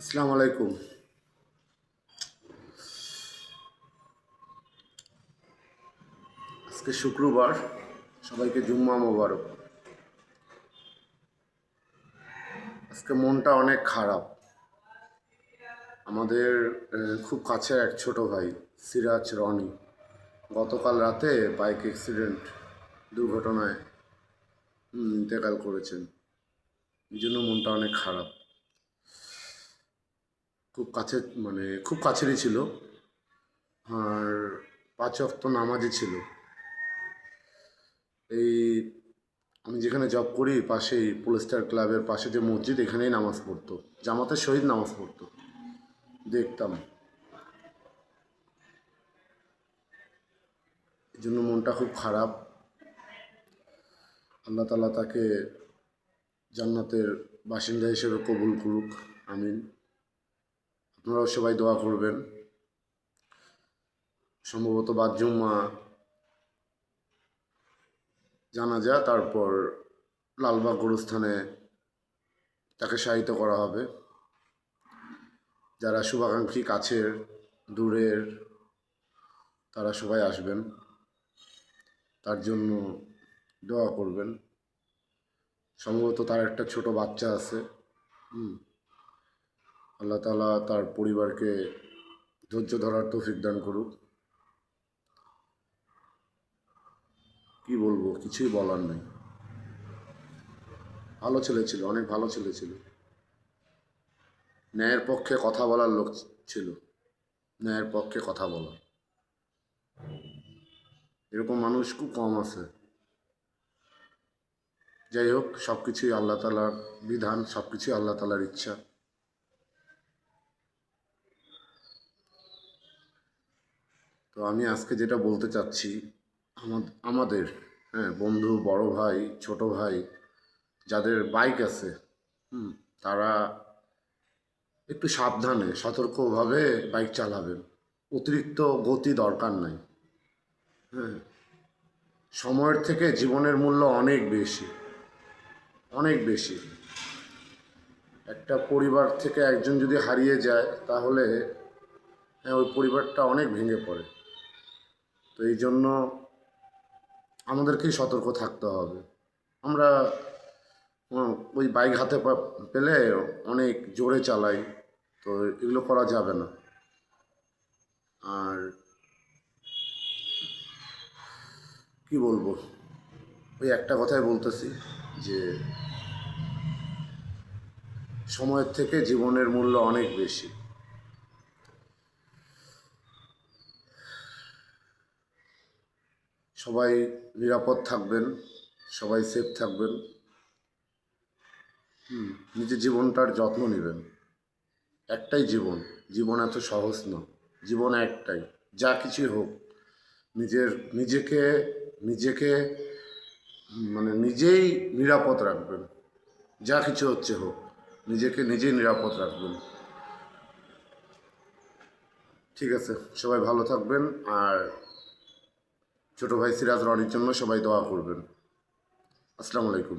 আসসালামু আলাইকুম। আজকে শুক্রবার, সবাইকে জুম্মা মোবারক। আজকে মনটা অনেক খারাপ। আমাদের খুব কাছের এক ছোট ভাই সিরাজ রনি গতকাল রাতে বাইক অ্যাক্সিডেন্ট দুর্ঘটনায় ইন্তেকাল করেছেন। এই জন্য মনটা অনেক খারাপ। খুব কাছে, খুব কাছেরই ছিল, আর 5 ওয়াক্ত নামাজি ছিল। এই আমি যেখানে জব করি পাশেই পুলস্টার ক্লাবের পাশে যে মসজিদ, এখানেই নামাজ পড়তো, জামাতের সহিত নামাজ পড়তো, দেখতাম। এই জন্য মনটা খুব খারাপ। আল্লাহ তাআলা তাকে জান্নাতের বাসিন্দা হিসেবে কবুল করুক, আমিন। আপনারাও সবাই দোয়া করবেন। সম্ভবত বাদ জুম্মা জানাজা, তারপর লালবাগ গোরস্থানে তাকে শায়িত করা হবে। যারা শুভাকাঙ্ক্ষী কাছের দূরের, তারা সবাই আসবেন, তার জন্য দোয়া করবেন। সম্ভবত তার একটা ছোট বাচ্চা আছে। আল্লাহ তাআলা তার পরিবারকে ধৈর্য ধরার তৌফিক দান করুক। কি বলবো, কিছুই বলার নেই। ভালো ছেলে ছিল, অনেক ভালো ছেলে ছিল। ন্যায়ের পক্ষে কথা বলার লোক ছিল, ন্যায়ের পক্ষে কথা বলা। এরকম মানুষ খুব কম আছে। যাই হোক, সব কিছুই আল্লাহ তাআলার বিধান, সব কিছুই আল্লাহ তাআলার ইচ্ছা। তো আমি আজকে যেটা বলতে চাচ্ছি, আমাদের বন্ধু, বড় ভাই, ছোট ভাই যাদের বাইক আছে, তারা একটু সাবধানে সতর্কভাবে বাইক চালাবেন। অতিরিক্ত গতি দরকার নাই। হ্যাঁ, সময়ের থেকে জীবনের মূল্য অনেক বেশি, অনেক বেশি। একটা পরিবার থেকে একজন যদি হারিয়ে যায়, তাহলে ওই পরিবারটা অনেক ভেঙে পড়ে। তো এই জন্য আমাদেরকেই সতর্ক থাকতে হবে। আমরা ওই বাইক হাতে পেলে অনেক জোরে চালাই, তো এগুলো করা যাবে না। আর কি বলবো, ওই একটা কথাই বলতেছি যে সময়ের থেকে জীবনের মূল্য অনেক বেশি। সবাই নিরাপদ থাকবেন, সবাই সেফ থাকবেন। নিজের জীবনটার যত্ন নেবেন। একটাই জীবন, জীবন এত সহজ না। জীবন একটাই, যা কিছুই হোক নিজের নিজেকে নিজেকে নিজেই নিরাপদ রাখবেন। যা কিছু হচ্ছে হোক, নিজেকে নিজেই নিরাপদ রাখবেন। ঠিক আছে, সবাই ভালো থাকবেন। আর ছোট ভাই সিরাজ রনির জন্য সবাই দোয়া করবেন। আসসালামু আলাইকুম।